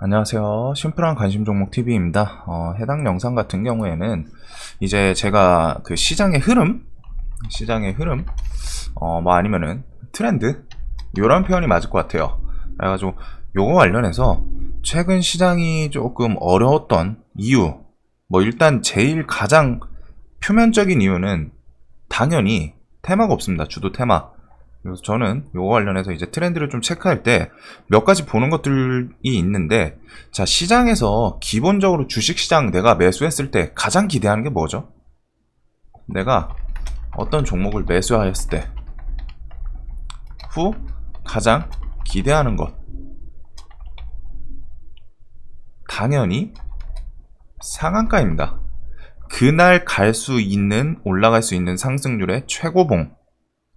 안녕하세요. 심플한 관심 종목 TV입니다. 해당 영상 같은 경우에는 이제 제가 그 시장의 흐름, 뭐 아니면은 트렌드, 이런 표현이 맞을 것 같아요. 그래가지고 요거 관련해서 최근 시장이 조금 어려웠던 이유, 뭐 일단 제일 가장 표면적인 이유는 당연히 테마가 없습니다. 주도 테마. 그래서 저는 요거 관련해서 이제 트렌드를 좀 체크할 때 몇 가지 보는 것들이 있는데, 자, 시장에서 기본적으로 주식시장 내가 매수했을 때 가장 기대하는 게 뭐죠? 내가 어떤 종목을 매수하였을 때 후 가장 기대하는 것, 당연히 상한가입니다. 그날 갈 수 있는, 올라갈 수 있는 상승률의 최고봉,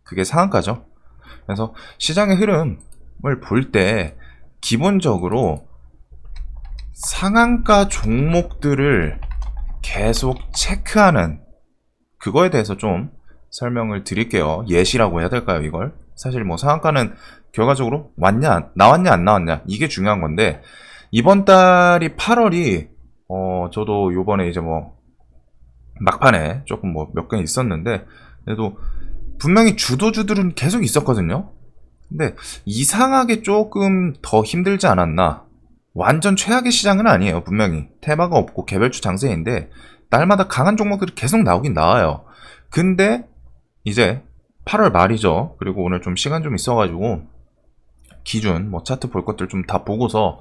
그게 상한가죠. 그래서 시장의 흐름을 볼 때 기본적으로 상한가 종목들을 계속 체크하는, 그거에 대해서 좀 설명을 드릴게요. 예시라고 해야 될까요, 이걸? 사실 뭐 상한가는 결과적으로 왔냐, 나왔냐, 안 나왔냐, 이게 중요한 건데, 이번 달이 8월이, 저도 요번에 이제 뭐 막판에 조금 뭐 몇 개 있었는데, 그래도 분명히 주도주들은 계속 있었거든요. 근데 이상하게 조금 더 힘들지 않았나. 완전 최악의 시장은 아니에요. 분명히 테마가 없고 개별주 장세인데 날마다 강한 종목들이 계속 나오긴 나와요. 근데 이제 8월 말이죠. 그리고 오늘 좀 시간 좀 있어가지고 기준 뭐 차트 볼 것들 좀 다 보고서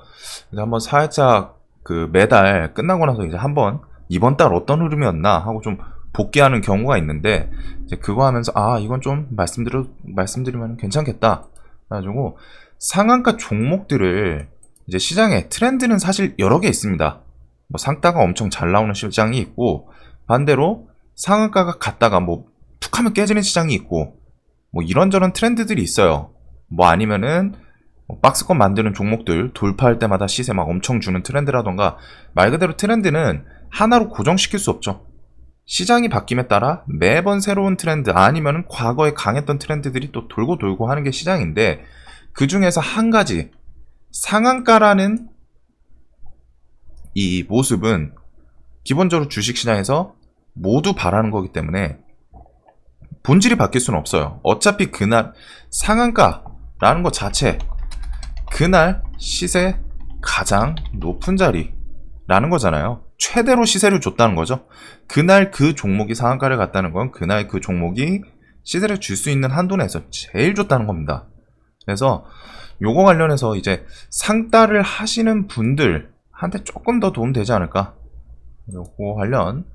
이제 한번 살짝 그 매달 끝나고 나서 이제 한번 이번 달 어떤 흐름이었나 하고 좀 복귀하는 경우가 있는데, 이제 그거 하면서 이건 좀 말씀드리면 괜찮겠다. 그래가지고 상한가 종목들을, 이제 시장에 트렌드는 사실 여러 개 있습니다. 뭐 상따가 엄청 잘 나오는 시장이 있고, 반대로 상한가가 갔다가 뭐 툭하면 깨지는 시장이 있고, 뭐 이런저런 트렌드들이 있어요. 뭐 아니면은 뭐 박스권 만드는 종목들 돌파할 때마다 시세 막 엄청 주는 트렌드라던가, 말 그대로 트렌드는 하나로 고정시킬 수 없죠. 시장이 바뀜에 따라 매번 새로운 트렌드, 아니면 과거에 강했던 트렌드들이 또 돌고 돌고 하는 게 시장인데, 그 중에서 한 가지, 상한가라는 이 모습은 기본적으로 주식시장에서 모두 바라는 거기 때문에 본질이 바뀔 수는 없어요. 어차피 그날 상한가라는 것 자체, 그날 시세 가장 높은 자리라는 거잖아요. 최대로 시세를 줬다는 거죠. 그날 그 종목이 상한가를 갔다는 건 그날 그 종목이 시세를 줄 수 있는 한도 내에서 제일 줬다는 겁니다. 그래서 요거 관련해서 이제 상따를 하시는 분들한테 조금 더 도움 되지 않을까, 요거 관련.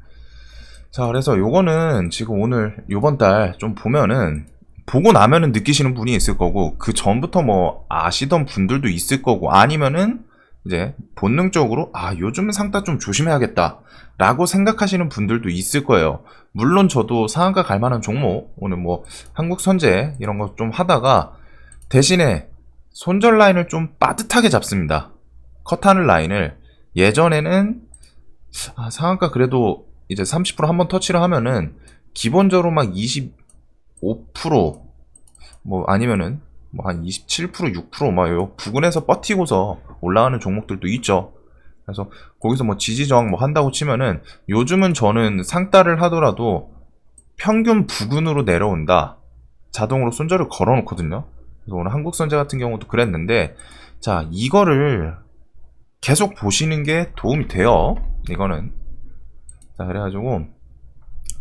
자, 그래서 요거는 지금 오늘 요번 달 좀 보면은, 보고 나면은 느끼시는 분이 있을 거고, 그 전부터 뭐 아시던 분들도 있을 거고, 아니면은 이제 본능적으로 요즘은 상따 좀 조심해야겠다 라고 생각하시는 분들도 있을 거예요. 물론 저도 상한가 갈 만한 종목, 오늘 뭐 한국선제 이런 거 좀 하다가 대신에 손절 라인을 좀 빠듯하게 잡습니다. 컷하는 라인을. 예전에는 상한가 그래도 이제 30% 한번 터치를 하면은 기본적으로 막 25%, 뭐 아니면은 뭐 한 27%, 6%막 요 부근에서 버티고서 올라가는 종목들도 있죠. 그래서 거기서 뭐 지지 저항 뭐 한다고 치면은, 요즘은 저는 상따를 하더라도 평균 부근으로 내려온다, 자동으로 손절을 걸어 놓거든요. 그래서 오늘 한국선제 같은 경우도 그랬는데, 자, 이거를 계속 보시는 게 도움이 돼요. 이거는. 자, 그래가지고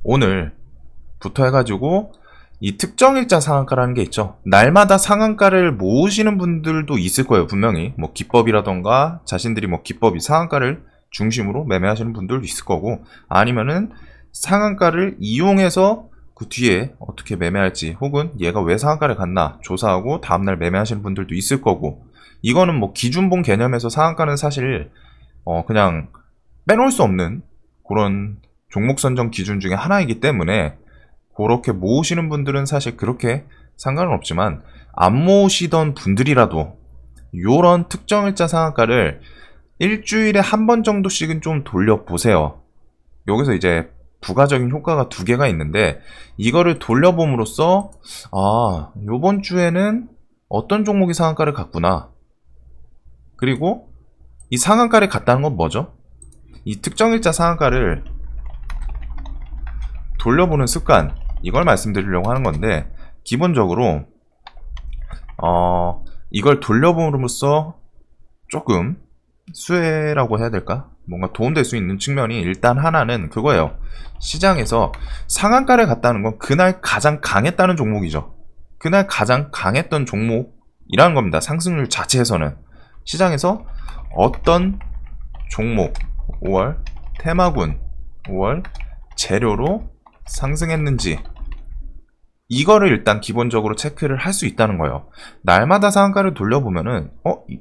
오늘부터 해가지고 이 특정일자 상한가라는 게 있죠. 날마다 상한가를 모으시는 분들도 있을 거예요. 분명히 뭐 기법이라던가 자신들이 뭐 기법이 상한가를 중심으로 매매하시는 분들도 있을 거고, 아니면은 상한가를 이용해서 그 뒤에 어떻게 매매할지, 혹은 얘가 왜 상한가를 갔나 조사하고 다음날 매매하시는 분들도 있을 거고, 이거는 뭐 기준봉 개념에서 상한가는 사실 그냥 빼놓을 수 없는 그런 종목 선정 기준 중에 하나이기 때문에, 그렇게 모으시는 분들은 사실 그렇게 상관은 없지만, 안 모으시던 분들이라도 요런 특정일자 상한가를 일주일에 한 번 정도씩은 좀 돌려보세요. 여기서 이제 부가적인 효과가 두 개가 있는데, 이거를 돌려봄으로써 요번 주에는 어떤 종목이 상한가를 갔구나, 그리고 이 상한가를 갔다는 건 뭐죠? 이 특정 일자 상한가를 돌려보는 습관, 이걸 말씀드리려고 하는 건데, 기본적으로 이걸 돌려봄으로써 조금 수혜라고 해야 될까? 뭔가 도움될 수 있는 측면이 일단 하나는 그거예요. 시장에서 상한가를 갔다는 건 그날 가장 강했다는 종목이죠. 그날 가장 강했던 종목이라는 겁니다. 상승률 자체에서는. 시장에서 어떤 종목 5월 테마군 5월 재료로 상승했는지, 이거를 일단 기본적으로 체크를 할 수 있다는 거예요. 날마다 상한가를 돌려보면은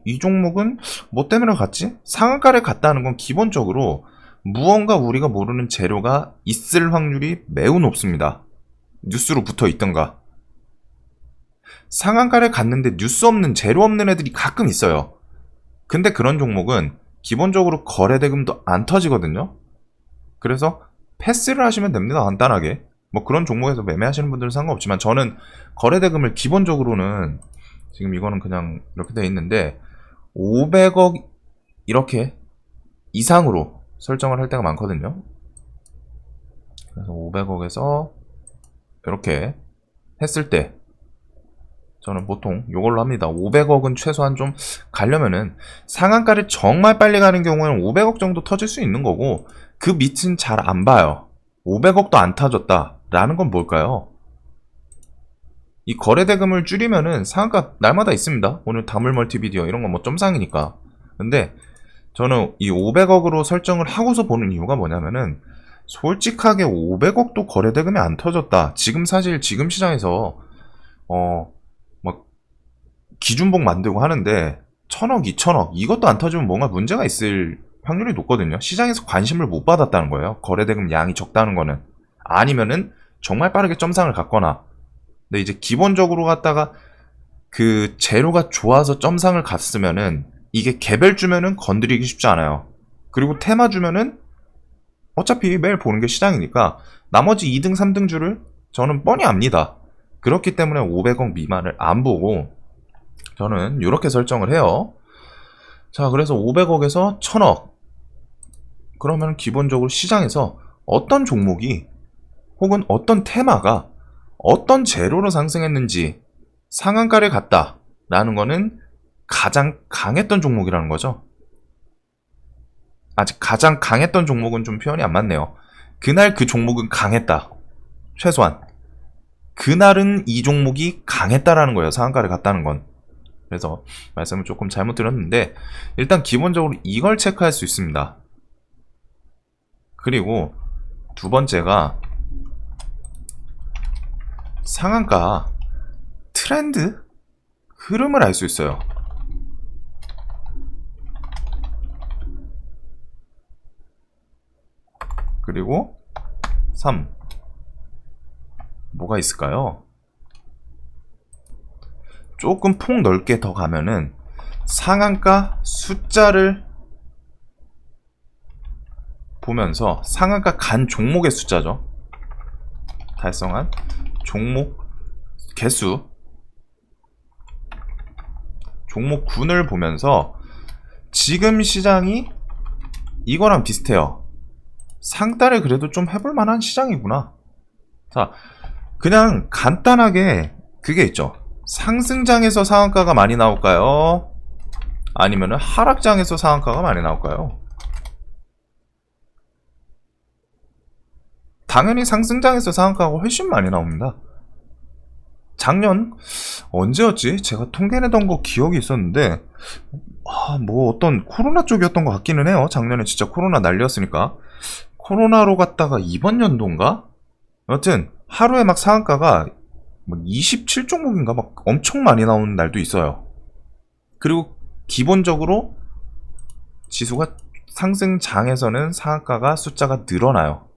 이 종목은 뭐 때문에 갔지? 상한가를 갔다는 건 기본적으로 무언가 우리가 모르는 재료가 있을 확률이 매우 높습니다. 뉴스로 붙어 있던가. 상한가를 갔는데 뉴스 없는, 재료 없는 애들이 가끔 있어요. 근데 그런 종목은 기본적으로 거래대금도 안 터지거든요. 그래서 패스를 하시면 됩니다. 간단하게. 뭐 그런 종목에서 매매하시는 분들은 상관없지만, 저는 거래대금을 기본적으로는, 지금 이거는 그냥 이렇게 되어 있는데 500억 이렇게 이상으로 설정을 할 때가 많거든요. 그래서 500억에서 이렇게 했을 때 저는 보통 이걸로 합니다. 500억은 최소한 좀 가려면은, 상한가를 정말 빨리 가는 경우에는 500억 정도 터질 수 있는 거고, 그 밑은 잘 안 봐요. 500억도 안 타졌다 라는 건 뭘까요? 이 거래대금을 줄이면은 상한가 날마다 있습니다. 오늘 다물 멀티비디오 이런 건 뭐 점상이니까. 근데 저는 이 500억으로 설정을 하고서 보는 이유가 뭐냐면은, 솔직하게 500억도 거래대금이 안 터졌다. 지금 사실 지금 시장에서 막 기준봉 만들고 하는데 1000억, 2000억 이것도 안 터지면 뭔가 문제가 있을 확률이 높거든요. 시장에서 관심을 못 받았다는 거예요. 거래대금 양이 적다는 거는. 아니면은 정말 빠르게 점상을 갔거나. 근데 이제 기본적으로 갖다가 그 재료가 좋아서 점상을 갔으면은, 이게 개별 주면은 건드리기 쉽지 않아요. 그리고 테마 주면은 어차피 매일 보는 게 시장이니까 나머지 2등, 3등 주를 저는 뻔히 압니다. 그렇기 때문에 500억 미만을 안 보고 저는 이렇게 설정을 해요. 자, 그래서 500억에서 1000억. 그러면 기본적으로 시장에서 어떤 종목이 혹은 어떤 테마가 어떤 재료로 상승했는지 상한가를 갔다 라는 거는 가장 강했던 종목이라는 거죠. 아직 가장 강했던 종목은 좀 표현이 안 맞네요. 그날 그 종목은 강했다. 최소한 그날은 이 종목이 강했다라는 거예요. 상한가를 갔다는 건. 그래서 말씀을 조금 잘못 드렸는데, 일단 기본적으로 이걸 체크할 수 있습니다. 그리고 두 번째가 상한가 트렌드 흐름을 알 수 있어요. 그리고 3. 뭐가 있을까요? 조금 폭 넓게 더 가면은 상한가 숫자를 보면서, 상한가 간 종목의 숫자죠. 달성한 종목 개수, 종목군을 보면서 지금 시장이 이거랑 비슷해요. 상따를 그래도 좀 해볼 만한 시장이구나. 자, 그냥 간단하게 그게 있죠. 상승장에서 상한가가 많이 나올까요? 아니면은 하락장에서 상한가가 많이 나올까요? 당연히 상승장에서 상한가가 훨씬 많이 나옵니다. 작년 언제였지? 제가 통계내던 거 기억이 있었는데, 뭐 어떤 코로나 쪽이었던 것 같기는 해요. 작년에 진짜 코로나 난리였으니까. 코로나로 갔다가 이번 연도인가? 여튼 하루에 막 상한가가 뭐 27종목인가 막 엄청 많이 나오는 날도 있어요. 그리고 기본적으로 지수가 상승장에서는 상한가가 숫자가 늘어나요.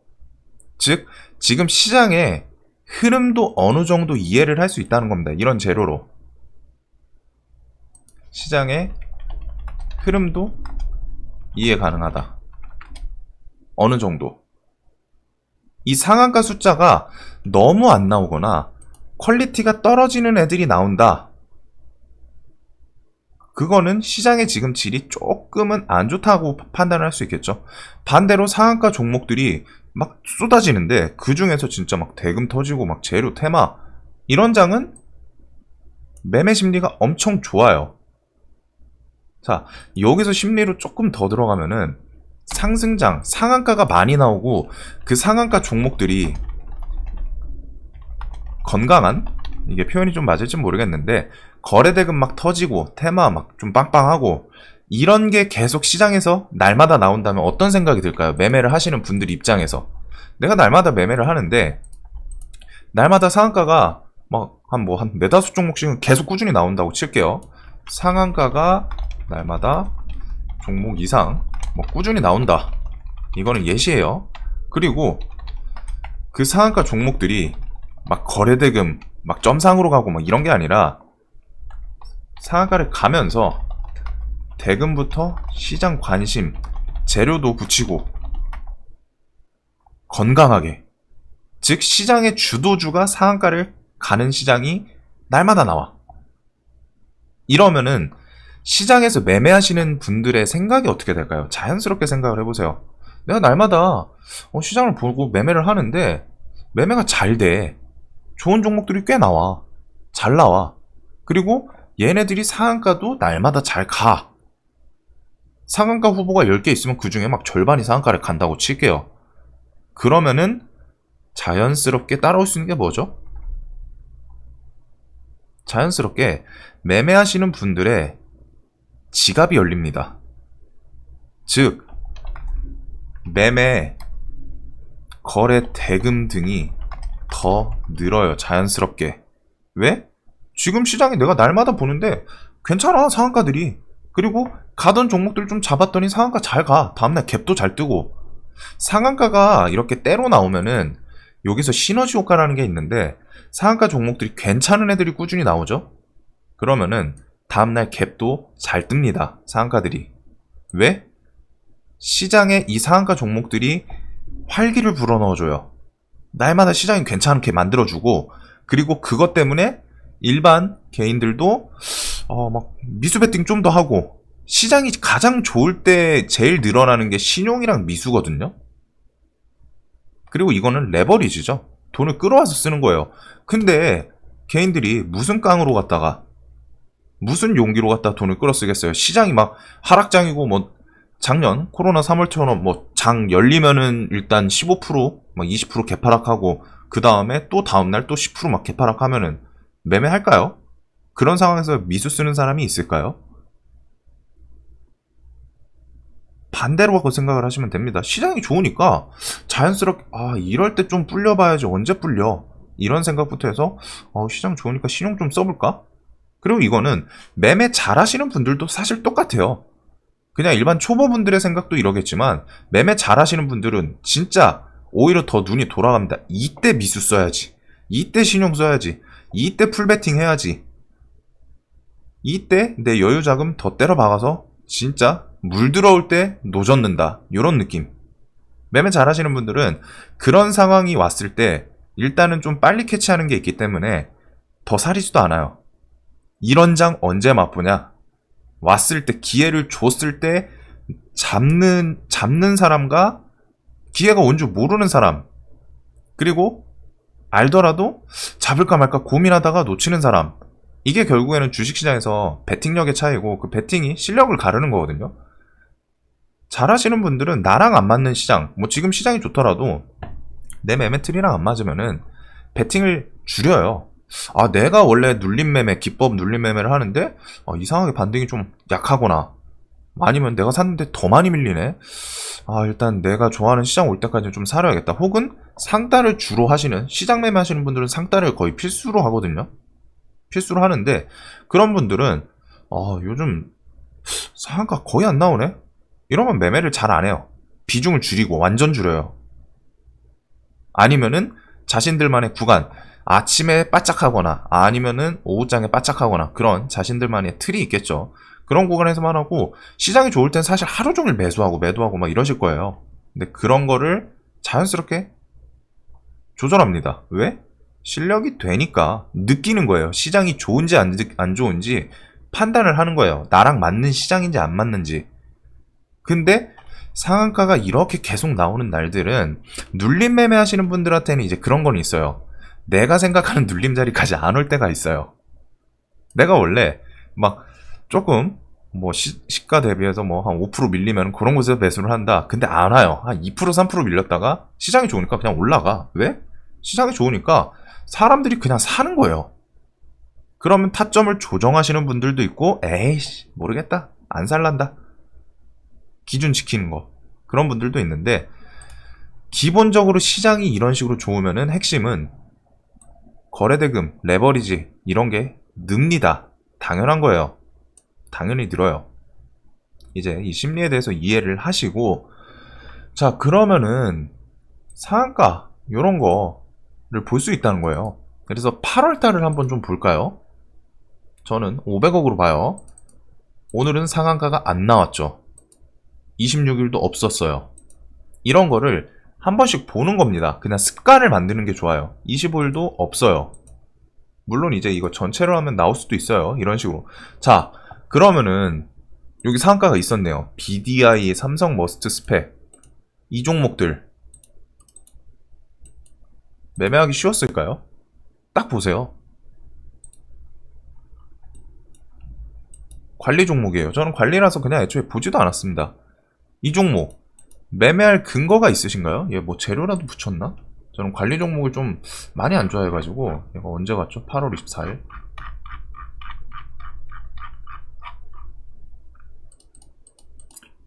즉 지금 시장의 흐름도 어느 정도 이해를 할 수 있다는 겁니다. 이런 재료로 시장의 흐름도 이해 가능하다. 어느 정도. 이 상한가 숫자가 너무 안 나오거나 퀄리티가 떨어지는 애들이 나온다. 그거는 시장의 지금 질이 조금은 안 좋다고 판단을 할 수 있겠죠. 반대로 상한가 종목들이 막 쏟아지는데 그 중에서 진짜 막 대금 터지고 막 재료 테마 이런 장은 매매 심리가 엄청 좋아요. 자, 여기서 심리로 조금 더 들어가면은 상승장, 상한가가 많이 나오고 그 상한가 종목들이 건강한, 이게 표현이 좀 맞을지 모르겠는데 거래대금 막 터지고 테마 막 좀 빵빵하고 이런 게 계속 시장에서 날마다 나온다면 어떤 생각이 들까요? 매매를 하시는 분들 입장에서. 내가 날마다 매매를 하는데 날마다 상한가가 막 한 네다섯 종목씩은 계속 꾸준히 나온다고 칠게요. 상한가가 날마다 종목 이상 뭐 꾸준히 나온다. 이거는 예시예요. 그리고 그 상한가 종목들이 막 거래대금 막 점상으로 가고 막 이런 게 아니라 상한가를 가면서 대금부터 시장 관심, 재료도 붙이고 건강하게, 즉 시장의 주도주가 상한가를 가는 시장이 날마다 나와. 이러면은 시장에서 매매하시는 분들의 생각이 어떻게 될까요? 자연스럽게 생각을 해보세요. 내가 날마다 시장을 보고 매매를 하는데 매매가 잘 돼. 좋은 종목들이 꽤 나와. 잘 나와. 그리고 얘네들이 상한가도 날마다 잘 가. 상한가 후보가 10개 있으면 그 중에 막 절반이 상한가를 간다고 칠게요. 그러면은 자연스럽게 따라올 수 있는 게 뭐죠? 자연스럽게 매매하시는 분들의 지갑이 열립니다. 즉, 매매, 거래 대금 등이 더 늘어요. 자연스럽게. 왜? 지금 시장에 내가 날마다 보는데 괜찮아, 상한가들이. 그리고 가던 종목들 좀 잡았더니 상한가 잘 가. 다음날 갭도 잘 뜨고. 상한가가 이렇게 때로 나오면은 여기서 시너지 효과라는 게 있는데 상한가 종목들이 괜찮은 애들이 꾸준히 나오죠. 그러면은 다음날 갭도 잘 뜹니다. 상한가들이. 왜? 시장에 이 상한가 종목들이 활기를 불어넣어줘요. 날마다 시장이 괜찮게 만들어주고, 그리고 그것 때문에 일반 개인들도 막 미수 베팅 좀 더 하고, 시장이 가장 좋을 때 제일 늘어나는 게 신용이랑 미수거든요. 그리고 이거는 레버리지죠. 돈을 끌어와서 쓰는 거예요. 근데 개인들이 무슨 깡으로 갔다가 무슨 용기로 갖다 돈을 끌어 쓰겠어요. 시장이 막 하락장이고 뭐 작년 코로나 3월처럼 뭐 장 열리면은 일단 15%, 막 20% 개파락하고 그 다음에 또 다음날 또 10%막 개파락하면은 매매할까요? 그런 상황에서 미수 쓰는 사람이 있을까요? 반대로 생각을 하시면 됩니다. 시장이 좋으니까 자연스럽게 이럴 때 좀 불려봐야지 언제 불려? 이런 생각부터 해서 시장 좋으니까 신용 좀 써볼까? 그리고 이거는 매매 잘하시는 분들도 사실 똑같아요. 그냥 일반 초보분들의 생각도 이러겠지만 매매 잘하시는 분들은 진짜 오히려 더 눈이 돌아갑니다. 이때 미수 써야지. 이때 신용 써야지. 이때 풀베팅 해야지. 이때 내 여유 자금 더 때려 박아서 진짜 물 들어올 때 노젓는다. 이런 느낌. 매매 잘하시는 분들은 그런 상황이 왔을 때 일단은 좀 빨리 캐치하는 게 있기 때문에 더 사리지도 않아요. 이런 장 언제 맛보냐? 왔을 때 기회를 줬을 때 잡는 사람과 기회가 온 줄 모르는 사람, 그리고 알더라도 잡을까 말까 고민하다가 놓치는 사람. 이게 결국에는 주식시장에서 베팅력의 차이고 그 베팅이 실력을 가르는 거거든요. 잘하시는 분들은 나랑 안 맞는 시장, 뭐 지금 시장이 좋더라도 내 매매틀이랑 안 맞으면은 베팅을 줄여요. 내가 원래 눌림 매매, 기법 눌림 매매를 하는데 이상하게 반등이 좀 약하거나 아니면 내가 샀는데 더 많이 밀리네. 일단 내가 좋아하는 시장 올 때까지 좀 사려야겠다. 혹은 상따를 주로 하시는, 시장 매매 하시는 분들은 상따를 거의 필수로 하거든요. 필수로 하는데 그런 분들은 요즘 상한가 거의 안 나오네? 이러면 매매를 잘 안 해요. 비중을 줄이고 완전 줄여요. 아니면은 자신들만의 구간, 아침에 바짝하거나 아니면은 오후장에 바짝하거나 그런 자신들만의 틀이 있겠죠. 그런 구간에서만 하고 시장이 좋을 땐 사실 하루 종일 매수하고 매도하고 막 이러실 거예요. 근데 그런 거를 자연스럽게 조절합니다. 왜? 실력이 되니까 느끼는 거예요. 시장이 좋은지 안 좋은지 판단을 하는 거예요. 나랑 맞는 시장인지 안 맞는지. 근데 상한가가 이렇게 계속 나오는 날들은 눌림 매매 하시는 분들한테는 이제 그런 건 있어요. 내가 생각하는 눌림 자리까지 안 올 때가 있어요. 내가 원래 막 조금 뭐 시가 대비해서 뭐 한 5% 밀리면 그런 곳에서 매수를 한다. 근데 안 와요. 한 2% 3% 밀렸다가 시장이 좋으니까 그냥 올라가. 왜? 시장이 좋으니까 사람들이 그냥 사는 거예요. 그러면 타점을 조정하시는 분들도 있고, 에이씨 모르겠다, 안 살란다, 기준 지키는 거, 그런 분들도 있는데, 기본적으로 시장이 이런 식으로 좋으면은 핵심은 거래대금, 레버리지 이런 게 늡니다. 당연한 거예요. 당연히 늘어요. 이제 이 심리에 대해서 이해를 하시고, 자 그러면은 상한가 요런 거를 볼 수 있다는 거예요. 그래서 8월달을 한번 좀 볼까요? 저는 500억으로 봐요. 오늘은 상한가가 안 나왔죠. 26일도 없었어요. 이런 거를 한 번씩 보는 겁니다. 그냥 습관을 만드는 게 좋아요. 25일도 없어요. 물론 이제 이거 전체로 하면 나올 수도 있어요. 이런 식으로. 자, 그러면은 여기 상한가가 있었네요. BDI, 삼성 머스트 스펙, 이 종목들 매매하기 쉬웠을까요? 딱 보세요. 관리 종목이에요. 저는 관리라서 그냥 애초에 보지도 않았습니다. 이 종목 매매할 근거가 있으신가요? 얘 뭐 재료라도 붙였나? 저는 관리 종목을 좀 많이 안 좋아해가지고. 이거 언제 갔죠? 8월 24일.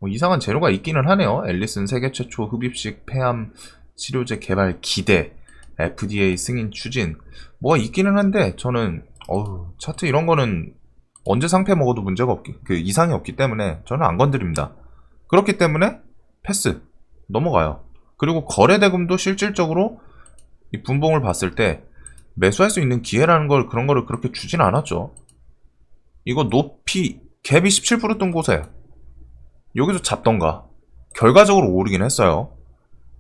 뭐 이상한 재료가 있기는 하네요. 앨리슨 세계 최초 흡입식 폐암 치료제 개발 기대, FDA 승인 추진, 뭐가 있기는 한데 저는 차트 이런 거는 언제 상패 먹어도 문제가 이상이 없기 때문에 저는 안 건드립니다. 그렇기 때문에 패스, 넘어가요. 그리고 거래대금도 실질적으로 이 분봉을 봤을 때 매수할 수 있는 기회라는 걸, 그런 거를 그렇게 주진 않았죠. 이거 높이 갭이 17% 뜬 곳에 여기서 잡던가. 결과적으로 오르긴 했어요.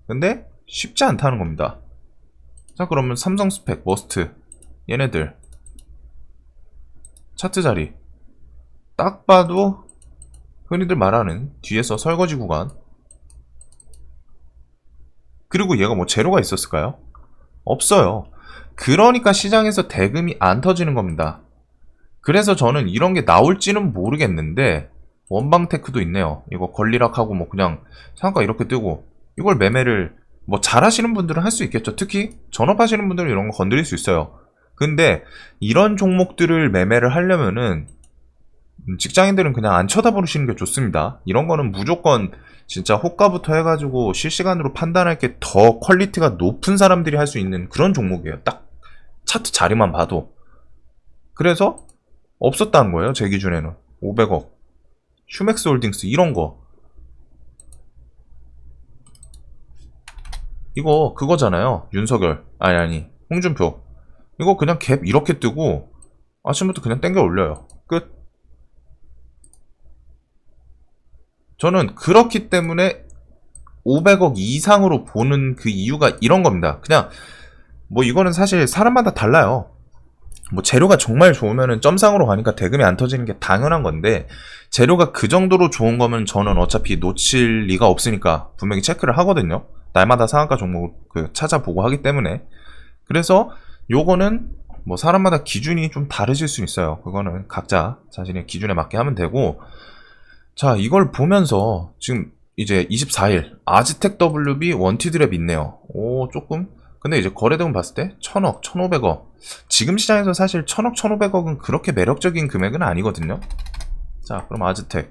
근데 쉽지 않다는 겁니다. 자 그러면 삼성 스펙, 머스트 얘네들 차트 자리 딱 봐도 흔히들 말하는 뒤에서 설거지 구간. 그리고 얘가 뭐 재료가 있었을까요? 없어요. 그러니까 시장에서 대금이 안 터지는 겁니다. 그래서 저는 이런 게 나올지는 모르겠는데, 원방테크도 있네요. 이거 권리락하고 뭐 그냥 상한가 이렇게 뜨고, 이걸 매매를 뭐 잘하시는 분들은 할 수 있겠죠. 특히 전업하시는 분들은 이런 거 건드릴 수 있어요. 근데 이런 종목들을 매매를 하려면은 직장인들은 그냥 안 쳐다보시는 게 좋습니다. 이런 거는 무조건 진짜 호가부터 해가지고 실시간으로 판단할 게 더 퀄리티가 높은 사람들이 할 수 있는 그런 종목이에요. 딱 차트 자리만 봐도. 그래서 없었다는 거예요. 제 기준에는. 500억, 휴맥스 홀딩스 이런 거. 이거 그거잖아요. 윤석열, 아니 홍준표. 이거 그냥 갭 이렇게 뜨고 아침부터 그냥 땡겨 올려요. 끝. 저는 그렇기 때문에 500억 이상으로 보는 그 이유가 이런 겁니다. 그냥 뭐 이거는 사실 사람마다 달라요. 뭐 재료가 정말 좋으면은 점상으로 가니까 대금이 안 터지는 게 당연한 건데, 재료가 그 정도로 좋은 거면 저는 어차피 놓칠 리가 없으니까 분명히 체크를 하거든요. 날마다 상한가 종목을 찾아보고 하기 때문에. 그래서 요거는 뭐 사람마다 기준이 좀 다르실 수 있어요. 그거는 각자 자신의 기준에 맞게 하면 되고. 자, 이걸 보면서 지금 이제 24일 아즈텍 WB 원티드랩 있네요. 오, 조금. 근데 이제 거래대금 봤을 때 1000억, 1500억. 지금 시장에서 사실 1000억, 1500억은 그렇게 매력적인 금액은 아니거든요. 자, 그럼 아즈텍.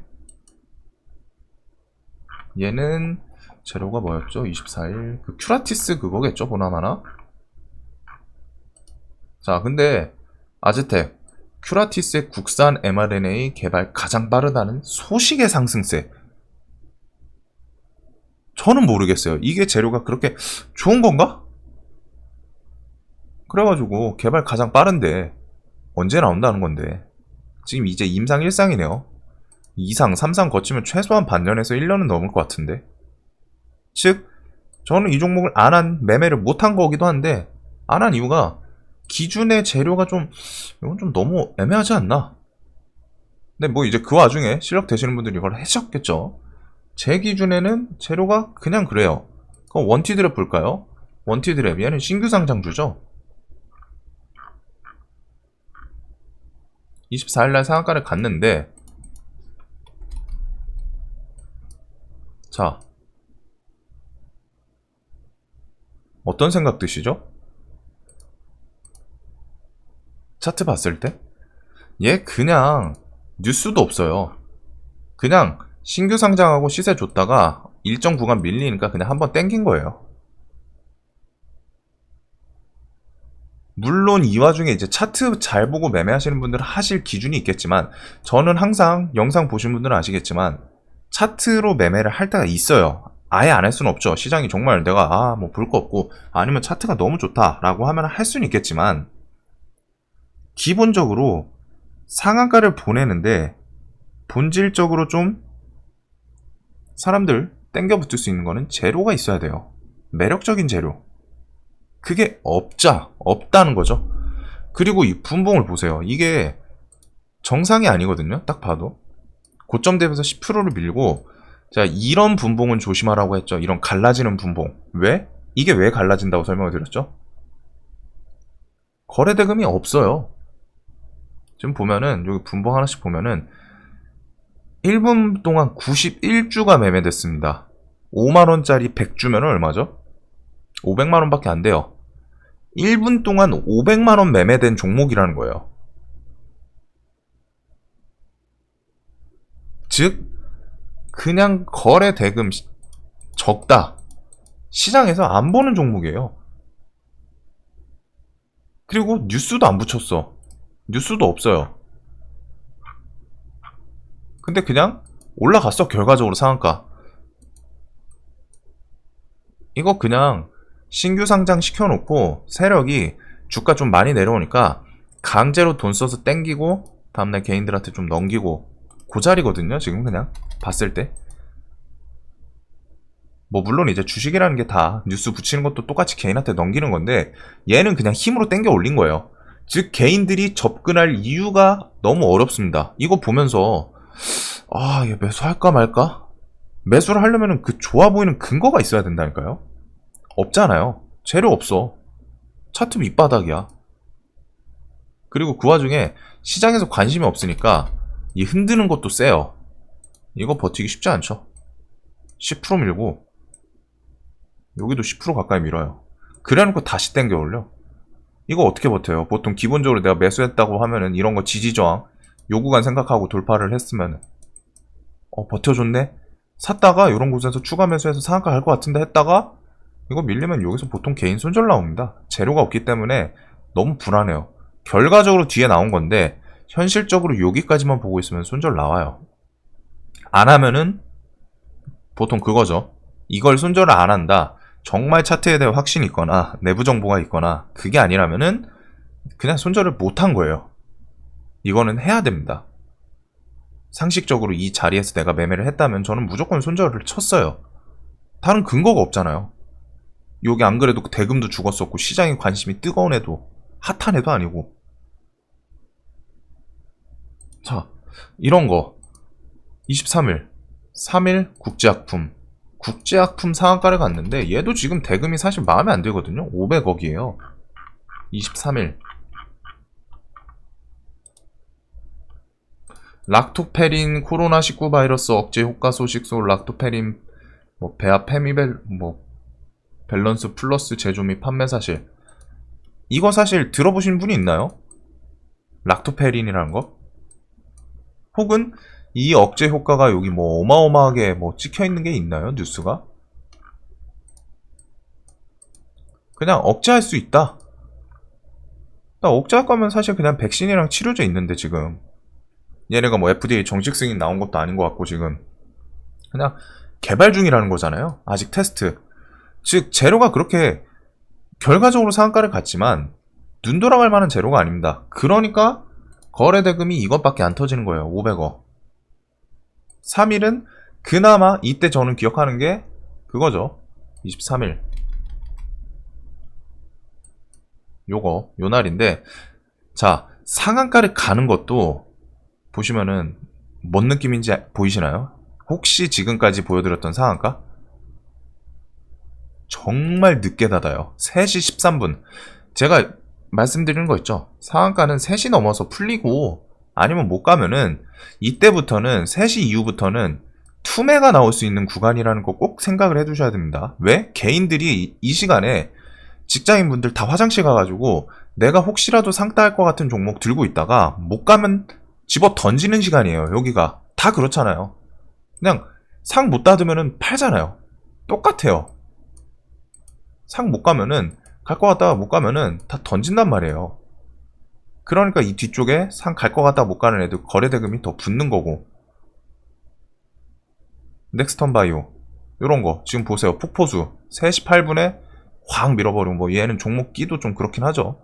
얘는 재료가 뭐였죠? 24일 그 큐라티스 그거겠죠, 보나마나. 자, 근데 아즈텍 큐라티스의 국산 mRNA 개발 가장 빠르다는 소식의 상승세. 저는 모르겠어요. 이게 재료가 그렇게 좋은 건가? 그래가지고 개발 가장 빠른데 언제 나온다는 건데, 지금 이제 임상 1상이네요. 2상, 3상 거치면 최소한 반년에서 1년은 넘을 것 같은데. 즉 저는 이 종목을 매매를 못한 거기도 한데, 안 한 이유가 기준의 재료가 이건 좀 너무 애매하지 않나? 근데 뭐 이제 그 와중에 실력 되시는 분들이 이걸 하셨겠죠. 제 기준에는 재료가 그냥 그래요. 그럼 원티드랩 볼까요? 원티드랩 얘는 신규 상장주죠. 24일날 상한가를 갔는데, 자, 어떤 생각 드시죠? 차트 봤을 때? 얘 그냥 뉴스도 없어요. 그냥 신규 상장하고 시세 줬다가 일정 구간 밀리니까 그냥 한번 땡긴 거예요. 물론 이 와중에 이제 차트 잘 보고 매매하시는 분들은 하실 기준이 있겠지만, 저는 항상 영상 보신 분들은 아시겠지만 차트로 매매를 할 때가 있어요. 아예 안 할 수는 없죠. 시장이 정말 내가 뭐 볼 거 없고 아니면 차트가 너무 좋다라고 하면 할 수는 있겠지만, 기본적으로 상한가를 보내는데 본질적으로 좀 사람들 땡겨 붙을 수 있는 거는 재료가 있어야 돼요. 매력적인 재료. 그게 없다는 거죠. 그리고 이 분봉을 보세요. 이게 정상이 아니거든요. 딱 봐도. 고점 대비해서 10%를 밀고, 자, 이런 분봉은 조심하라고 했죠. 이런 갈라지는 분봉. 왜? 이게 왜 갈라진다고 설명을 드렸죠? 거래 대금이 없어요. 지금 보면은, 여기 분봉 하나씩 보면은, 1분 동안 91주가 매매됐습니다. 5만원짜리 100주면 얼마죠? 500만원 밖에 안 돼요. 1분 동안 500만원 매매된 종목이라는 거예요. 즉, 그냥 거래 대금 적다. 시장에서 안 보는 종목이에요. 그리고 뉴스도 안 붙였어. 뉴스도 없어요. 근데 그냥 올라갔어. 결과적으로 상한가. 이거 그냥 신규 상장 시켜놓고 세력이 주가 좀 많이 내려오니까 강제로 돈 써서 땡기고 다음날 개인들한테 좀 넘기고 그 자리거든요. 지금 그냥 봤을 때. 뭐 물론 이제 주식이라는 게 다 뉴스 붙이는 것도 똑같이 개인한테 넘기는 건데, 얘는 그냥 힘으로 땡겨 올린 거예요. 즉 개인들이 접근할 이유가 너무 어렵습니다. 이거 보면서 얘 매수할까 말까? 매수를 하려면 그 좋아 보이는 근거가 있어야 된다니까요. 없잖아요. 재료 없어. 차트 밑바닥이야. 그리고 그 와중에 시장에서 관심이 없으니까 이 흔드는 것도 세요. 이거 버티기 쉽지 않죠. 10% 밀고 여기도 10% 가까이 밀어요. 그래놓고 다시 땡겨 올려. 이거 어떻게 버텨요? 보통 기본적으로 내가 매수했다고 하면은 이런 거 지지저항 요구간 생각하고 돌파를 했으면 버텨줬네? 샀다가 이런 곳에서 추가 매수해서 상한가 갈 것 같은데 했다가 이거 밀리면 여기서 보통 개인 손절 나옵니다. 재료가 없기 때문에 너무 불안해요. 결과적으로 뒤에 나온 건데 현실적으로 여기까지만 보고 있으면 손절 나와요. 안 하면은 보통 그거죠. 이걸 손절을 안 한다. 정말 차트에 대해 확신이 있거나 내부 정보가 있거나 그게 아니라면은 그냥 손절을 못 한 거예요. 이거는 해야 됩니다. 상식적으로 이 자리에서 내가 매매를 했다면 저는 무조건 손절을 쳤어요. 다른 근거가 없잖아요. 여기 안 그래도 대금도 죽었었고 시장의 관심이 뜨거운 애도 핫한 애도 아니고. 자, 이런 거 23일 3일 국제약품 상한가를 갔는데 얘도 지금 대금이 사실 마음에 안 들거든요. 500억이에요 23일. 락토페린 코로나19 바이러스 억제 효과 소식소 락토페린 배아 페미벨 밸런스 플러스 제조 및 판매 사실. 이거 사실 들어보신 분이 있나요? 락토페린이라는 거? 혹은 이 억제 효과가 여기 어마어마하게 찍혀 있는 게 있나요? 뉴스가? 그냥 억제할 수 있다. 억제할 거면 사실 그냥 백신이랑 치료제 있는데 지금 얘네가 FDA 정식 승인 나온 것도 아닌 것 같고 지금 그냥 개발 중이라는 거잖아요. 아직 테스트. 즉 재료가 그렇게 결과적으로 상한가를 갔지만 눈 돌아갈 만한 재료가 아닙니다. 그러니까 거래 대금이 이것밖에 안 터지는 거예요. 500억. 3일은 그나마 이때 저는 기억하는 게 그거죠. 23일. 요 날인데, 자, 상한가를 가는 것도 보시면은 뭔 느낌인지 보이시나요? 혹시 지금까지 보여드렸던 상한가? 정말 늦게 닫아요. 3시 13분. 제가 말씀드리는 거 있죠. 상한가는 3시 넘어서 풀리고 아니면 못 가면은 이때부터는 3시 이후부터는 투매가 나올 수 있는 구간이라는 거 꼭 생각을 해두셔야 됩니다. 왜? 개인들이 이 시간에 직장인분들 다 화장실 가가지고 내가 혹시라도 상 따할 것 같은 종목 들고 있다가 못 가면 집어 던지는 시간이에요. 여기가 다 그렇잖아요. 그냥 상 못 닫으면은 팔잖아요. 똑같아요. 상 못 가면은 갈 것 같다가 못 가면은 다 던진단 말이에요. 그러니까 이 뒤쪽에 상 갈 것 같다가 못 가는 애들 거래 대금이 더 붙는 거고. 넥스턴 바이오 요런 거 지금 보세요. 폭포수 3시 8분에 확 밀어버리고 뭐 얘는 종목 끼도 좀 그렇긴 하죠.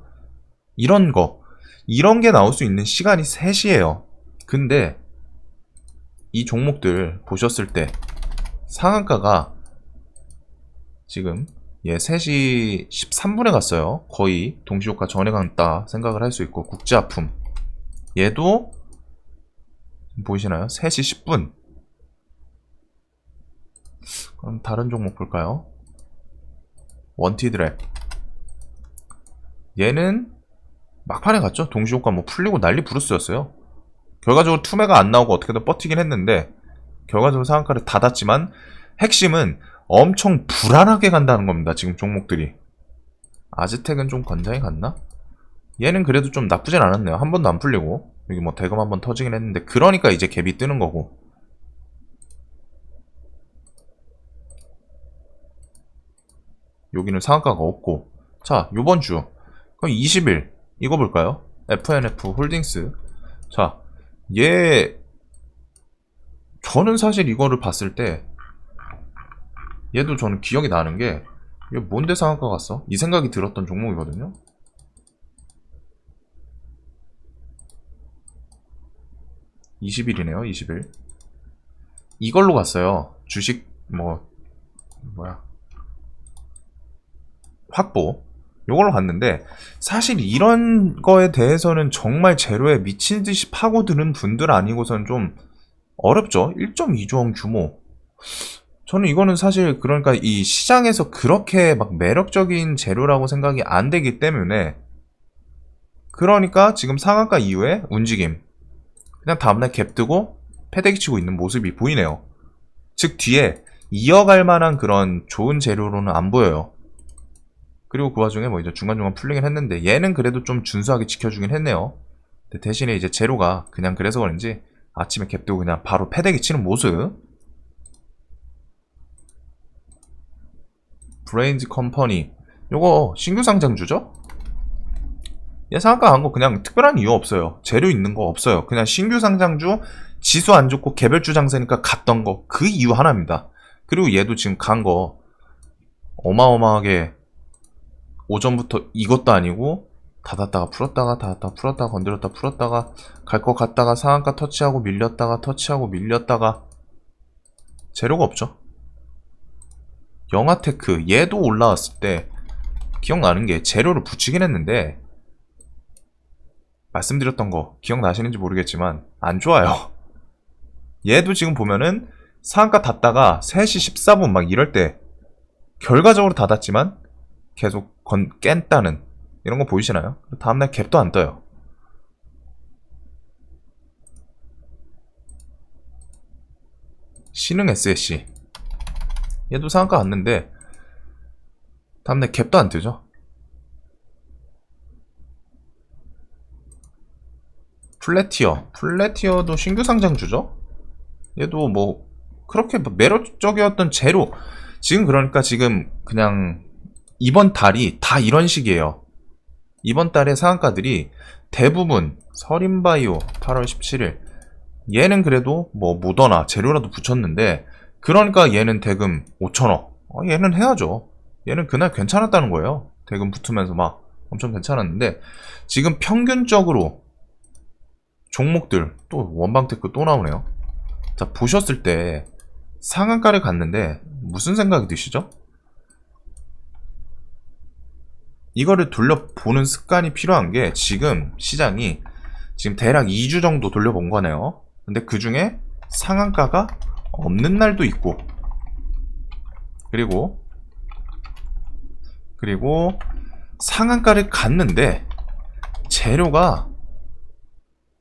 이런 거 이런 게 나올 수 있는 시간이 3시예요. 근데 이 종목들 보셨을 때 상한가가 지금 3시 13분에 갔어요. 거의 동시효과 전에 갔다 생각을 할 수 있고 국제아품 얘도 보이시나요? 3시 10분. 그럼 다른 종목 볼까요? 원티드랩 얘는 막판에 갔죠. 동시효과 뭐 풀리고 난리 부르스였어요. 결과적으로 투매가 안 나오고 어떻게든 버티긴 했는데 결과적으로 상한가를 닫았지만 핵심은 엄청 불안하게 간다는 겁니다. 지금 종목들이. 아즈텍은 좀 건장히 갔나? 얘는 그래도 좀 나쁘진 않았네요. 한 번도 안 풀리고 여기 뭐 대금 한 번 터지긴 했는데 그러니까 이제 갭이 뜨는 거고. 여기는 상한가가 없고. 자, 요번 주 그럼 20일 이거 볼까요? FNF 홀딩스. 자, 얘 저는 사실 이거를 봤을 때 얘도 저는 기억이 나는 게 이게 뭔데 상한가 갔어? 이 생각이 들었던 종목이거든요. (20일이네요) 20일 이걸로 갔어요. 주식 뭐야 확보 요걸로 갔는데 사실 이런 거에 대해서는 정말 제로에 미친 듯이 파고드는 분들 아니고선 좀 어렵죠. 1.2조 원 규모. 저는 이거는 사실 그러니까 이 시장에서 그렇게 막 매력적인 재료라고 생각이 안 되기 때문에 그러니까 지금 상한가 이후에 움직임 그냥 다음날 갭 뜨고 패대기 치고 있는 모습이 보이네요. 즉 뒤에 이어갈 만한 그런 좋은 재료로는 안 보여요. 그리고 그 와중에 뭐 이제 중간중간 풀리긴 했는데 얘는 그래도 좀 준수하게 지켜주긴 했네요. 근데 대신에 이제 재료가 그냥 그래서 그런지 아침에 갭 뜨고 그냥 바로 패대기 치는 모습. 브레인즈 컴퍼니 요거 신규 상장주죠? 얘 상한가 간 거 그냥 특별한 이유 없어요. 재료 있는 거 없어요. 그냥 신규 상장주 지수 안 좋고 개별주 장세니까 갔던 거 그 이유 하나입니다. 그리고 얘도 지금 간 거 어마어마하게 오전부터 이것도 아니고 닫았다가 풀었다가 닫았다가 풀었다가 건드렸다가 풀었다가 갈 거 갔다가 상한가 터치하고 밀렸다가 터치하고 밀렸다가 재료가 없죠. 영아테크 얘도 올라왔을 때 기억나는 게 재료를 붙이긴 했는데 말씀드렸던 거 기억나시는지 모르겠지만 안 좋아요. 얘도 지금 보면은 상한가 닫다가 3시 14분 막 이럴 때 결과적으로 닫았지만 계속 깬다는 이런 거 보이시나요? 다음날 갭도 안 떠요. 신흥 SSC 얘도 상한가 갔는데 다음날 갭도 안 뜨죠. 플래티어도 신규 상장주죠. 얘도 뭐 그렇게 매력적이었던 재료 지금 그러니까 지금 그냥 이번 달이 다 이런 식이에요. 이번 달의 상한가들이 대부분 서린바이오 8월 17일 얘는 그래도 뭐 모더나 재료라도 붙였는데 그러니까 얘는 대금 5천억 얘는 해야죠. 얘는 그날 괜찮았다는 거예요. 대금 붙으면서 막 엄청 괜찮았는데 지금 평균적으로 종목들 또 원방테크 또 나오네요. 자 보셨을 때 상한가를 갔는데 무슨 생각이 드시죠? 이거를 돌려보는 습관이 필요한 게 지금 시장이 지금 대략 2주 정도 돌려본 거네요. 근데 그 중에 상한가가 없는 날도 있고, 그리고 상한가를 갔는데 재료가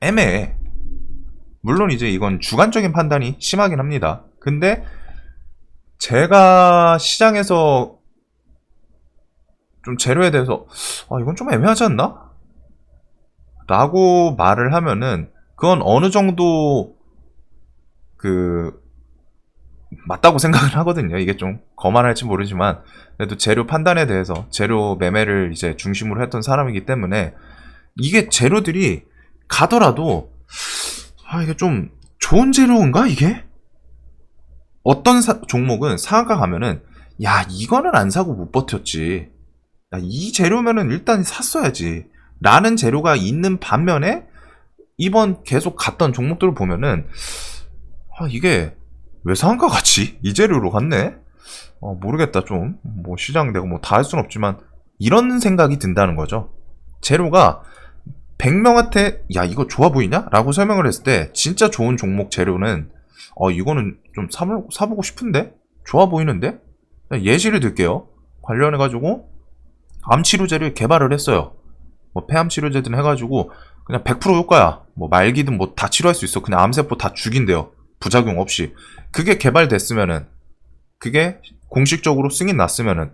애매해. 물론 이제 이건 주관적인 판단이 심하긴 합니다. 근데 제가 시장에서 좀 재료에 대해서 이건 좀 애매하지 않나? 라고 말을 하면은 그건 어느 정도 맞다고 생각을 하거든요. 이게 좀 거만할지 모르지만 그래도 재료 판단에 대해서 재료 매매를 이제 중심으로 했던 사람이기 때문에 이게 재료들이 가더라도 이게 좀 좋은 재료인가 이게? 어떤 종목은 상한가 가면은 야 이거는 안 사고 못 버텼지. 야, 이 재료면은 일단 샀어야지. 라는 재료가 있는 반면에 이번 계속 갔던 종목들을 보면은 이게 왜 상한가 갔지? 이 재료로 갔네? 모르겠다 좀. 뭐 시장 내가 뭐 다 할 순 없지만 이런 생각이 든다는 거죠. 재료가 100명한테 야 이거 좋아 보이냐? 라고 설명을 했을 때 진짜 좋은 종목 재료는 이거는 좀 사보고 싶은데? 좋아 보이는데? 예시를 들게요. 관련해가지고 암치료제를 개발을 했어요. 뭐 폐암 치료제든 해가지고 그냥 100% 효과야. 뭐 말기든 뭐 다 치료할 수 있어. 그냥 암세포 다 죽인대요. 부작용 없이. 그게 개발됐으면은, 그게 공식적으로 승인 났으면은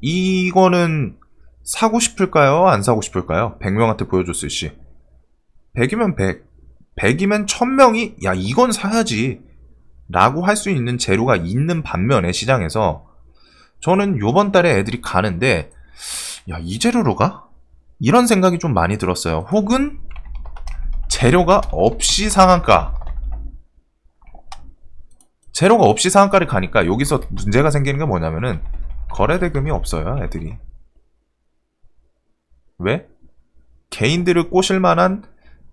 이거는 사고 싶을까요? 안 사고 싶을까요? 100명한테 보여줬을 시 100이면 100, 100이면 1000명이 야 이건 사야지 라고 할 수 있는 재료가 있는 반면에 시장에서 저는 요번 달에 애들이 가는데 야 이 재료로 가? 이런 생각이 좀 많이 들었어요. 혹은 재료가 없이 상한가, 재료가 없이 상한가를 가니까 여기서 문제가 생기는 게 뭐냐면은 거래대금이 없어요 애들이. 왜? 개인들을 꼬실 만한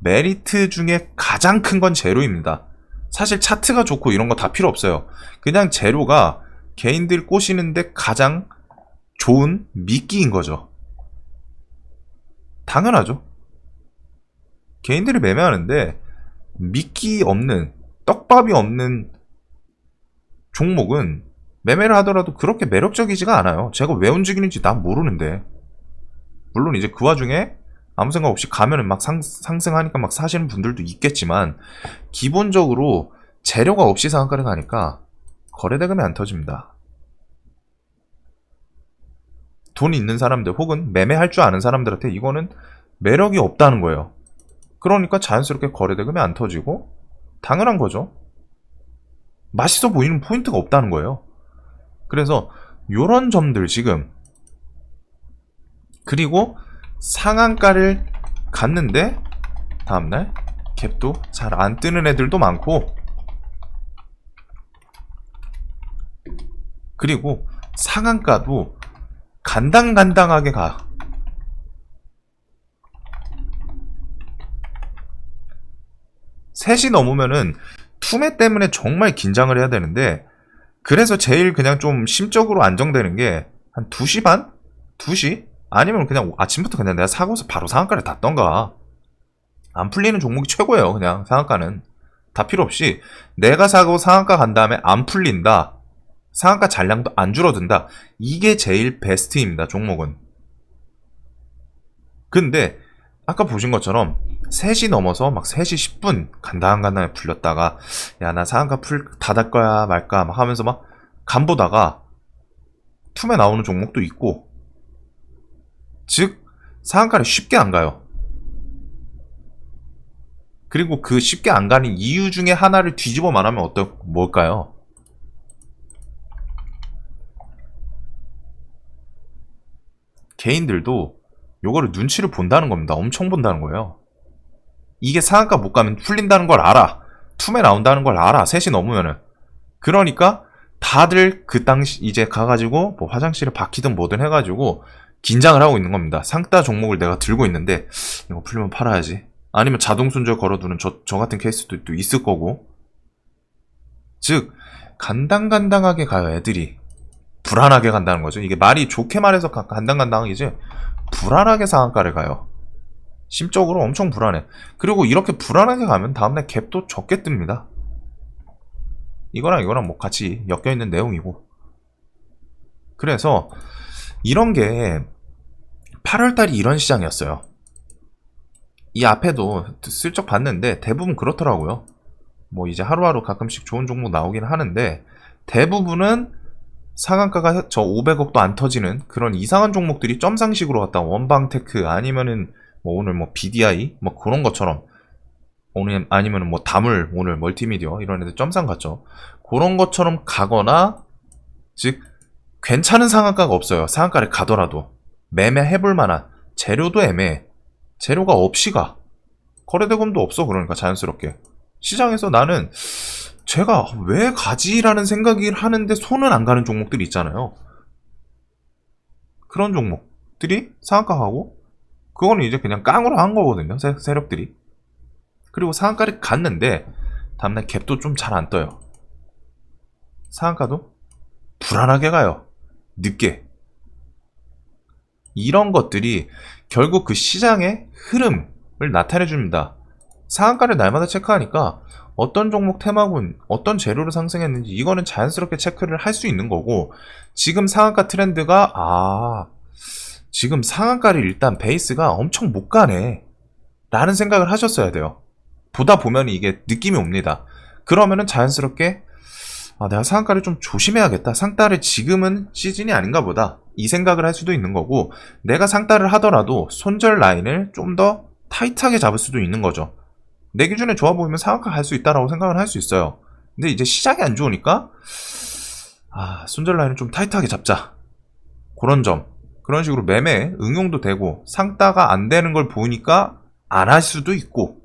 메리트 중에 가장 큰 건 재료입니다. 사실 차트가 좋고 이런 거 다 필요 없어요. 그냥 재료가 개인들 꼬시는데 가장 좋은 미끼인 거죠. 당연하죠. 개인들이 매매하는데 미끼 없는, 떡밥이 없는 종목은 매매를 하더라도 그렇게 매력적이지가 않아요. 제가 왜 움직이는지 난 모르는데. 물론 이제 그 와중에 아무 생각 없이 가면은 막 상승하니까 막 사시는 분들도 있겠지만 기본적으로 재료가 없이 상한가를 가니까 거래대금이 안 터집니다. 돈 있는 사람들 혹은 매매할 줄 아는 사람들한테 이거는 매력이 없다는 거예요. 그러니까 자연스럽게 거래대금이 안 터지고 당연한 거죠. 맛있어 보이는 포인트가 없다는 거예요. 그래서 요런 점들 지금, 그리고 상한가를 갔는데 다음날 갭도 잘 안 뜨는 애들도 많고, 그리고 상한가도 간당간당하게 가. 셋이 넘으면은 투매 때문에 정말 긴장을 해야 되는데, 그래서 제일 그냥 좀 심적으로 안정되는 게 한 2시 반? 2시? 아니면 그냥 아침부터 그냥 내가 사고서 바로 상한가를 닫던가. 안 풀리는 종목이 최고예요. 그냥 상한가는 다 필요 없이 내가 사고 상한가 간 다음에 안 풀린다, 상한가 잔량도 안 줄어든다, 이게 제일 베스트입니다. 종목은. 근데 아까 보신 것처럼 3시 넘어서 막 3시 10분 간당간당하게 풀렸다가 야 나 상한가 닫을 거야 말까 막 하면서 막 간보다가 툼에 나오는 종목도 있고, 즉 상한가를 쉽게 안 가요. 그리고 그 쉽게 안 가는 이유 중에 하나를 뒤집어 말하면 뭘까요? 개인들도 요거를 눈치를 본다는 겁니다. 엄청 본다는 거예요. 이게 상한가 못 가면 풀린다는 걸 알아. 툼에 나온다는 걸 알아. 3시 넘으면은. 그러니까 다들 그 당시 이제 가가지고 뭐 화장실을 박히든 뭐든 해가지고 긴장을 하고 있는 겁니다. 상따 종목을 내가 들고 있는데 이거 풀리면 팔아야지. 아니면 자동 손절 걸어두는 저 같은 케이스도 또 있을 거고. 즉 간당간당하게 가요 애들이. 불안하게 간다는 거죠. 이게 말이 좋게 말해서 간당간당하기지 불안하게 상한가를 가요. 심적으로 엄청 불안해. 그리고 이렇게 불안하게 가면 다음날 갭도 적게 뜹니다. 이거랑 뭐 같이 엮여있는 내용이고. 그래서 이런 게 8월달이 이런 시장이었어요. 이 앞에도 슬쩍 봤는데 대부분 그렇더라고요. 뭐 이제 하루하루 가끔씩 좋은 종목 나오긴 하는데 대부분은 상한가가 저 500억도 안 터지는 그런 이상한 종목들이 점상식으로 갔다. 원방테크 아니면은 뭐 오늘 뭐 BDI 뭐 그런 것처럼, 오늘 아니면은 뭐 다물 오늘 멀티미디어 이런 애들 점상 갔죠. 그런 것처럼 가거나, 즉 괜찮은 상한가가 없어요. 상한가를 가더라도 매매해볼 만한 재료도 애매해. 재료가 없이 가. 거래대금도 없어. 그러니까 자연스럽게 시장에서 나는 제가 왜 가지라는 생각을 하는데 손은 안 가는 종목들이 있잖아요. 그런 종목들이 상한가 가고, 그거는 이제 그냥 깡으로 한 거거든요, 세력들이. 그리고 상한가를 갔는데 다음날 갭도 좀 잘 안 떠요. 상한가도 불안하게 가요. 늦게. 이런 것들이 결국 그 시장의 흐름을 나타내 줍니다. 상한가를 날마다 체크하니까 어떤 종목 테마군, 어떤 재료로 상승했는지 이거는 자연스럽게 체크를 할 수 있는 거고, 지금 상한가 트렌드가 지금 상한가를 일단 베이스가 엄청 못 가네 라는 생각을 하셨어야 돼요. 보다 보면 이게 느낌이 옵니다. 그러면은 자연스럽게 내가 상한가를 좀 조심해야겠다. 상따를 지금은 시즌이 아닌가 보다. 이 생각을 할 수도 있는 거고, 내가 상따를 하더라도 손절 라인을 좀 더 타이트하게 잡을 수도 있는 거죠. 내 기준에 좋아 보이면 상한가 갈 수 있다라고 생각을 할 수 있어요. 근데 이제 시장이 안 좋으니까 손절 라인을 좀 타이트하게 잡자. 그런 점. 그런 식으로 매매 응용도 되고, 상따가 안 되는 걸 보니까 안 할 수도 있고,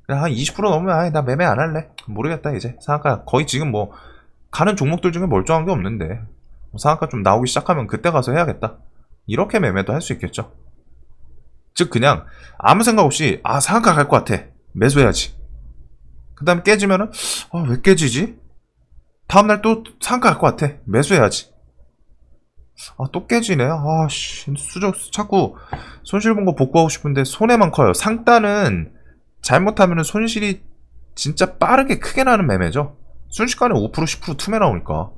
한 20% 넘으면 나 매매 안 할래. 모르겠다. 이제 상한가 거의 지금 뭐 가는 종목들 중에 멀쩡한 게 없는데 상한가 좀 나오기 시작하면 그때 가서 해야겠다. 이렇게 매매도 할 수 있겠죠. 즉 그냥 아무 생각 없이 상한가 갈 것 같아. 매수해야지. 그 다음에 깨지면은 왜 깨지지? 다음날 또 상한가 갈 것 같아. 매수해야지. 또 깨지네. 자꾸 손실 본 거 복구하고 싶은데 손해만 커요. 상따는 잘못하면 손실이 진짜 빠르게 크게 나는 매매죠. 순식간에 5% 10% 투매 나오니까.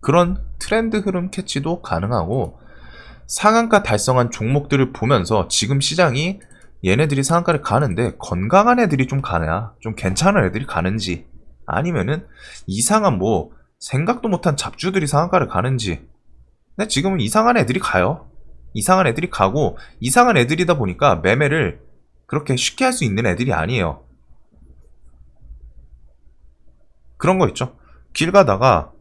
그런 트렌드 흐름 캐치도 가능하고, 상한가 달성한 종목들을 보면서 지금 시장이 얘네들이 상한가를 가는데 건강한 애들이 좀 가냐, 좀 괜찮은 애들이 가는지, 아니면은 이상한 뭐 생각도 못한 잡주들이 상한가를 가는지. 근데 지금은 이상한 애들이 가요. 이상한 애들이 가고, 이상한 애들이다 보니까 매매를 그렇게 쉽게 할 수 있는 애들이 아니에요. 그런 거 있죠. 길 가다가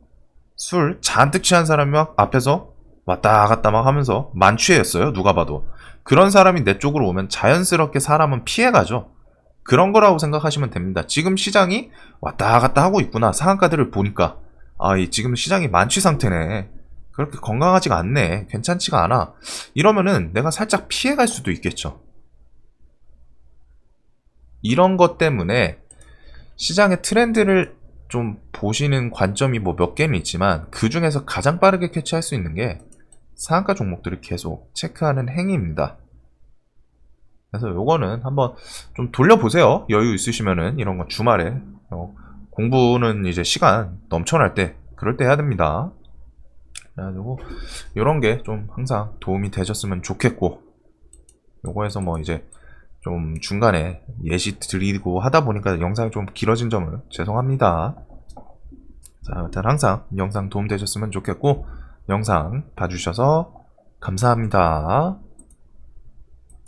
술 잔뜩 취한 사람이 막 앞에서 왔다 갔다 막 하면서 만취했어요. 누가 봐도. 그런 사람이 내 쪽으로 오면 자연스럽게 사람은 피해가죠. 그런 거라고 생각하시면 됩니다. 지금 시장이 왔다 갔다 하고 있구나. 상한가들을 보니까 지금 시장이 만취 상태네. 그렇게 건강하지가 않네. 괜찮지가 않아. 이러면은 내가 살짝 피해갈 수도 있겠죠. 이런 것 때문에 시장의 트렌드를 좀 보시는 관점이 뭐 몇 개는 있지만, 그 중에서 가장 빠르게 캐치할 수 있는 게 상한가 종목들을 계속 체크하는 행위입니다. 그래서 요거는 한번 좀 돌려보세요. 여유 있으시면은. 이런 거 주말에 공부는 이제 시간 넘쳐날 때, 그럴 때 해야 됩니다. 그래가지고 요런 게 좀 항상 도움이 되셨으면 좋겠고, 요거에서 뭐 이제 좀 중간에 예시 드리고 하다 보니까 영상이 좀 길어진 점을 죄송합니다. 자, 아무튼 항상 영상 도움 되셨으면 좋겠고, 영상 봐주셔서 감사합니다.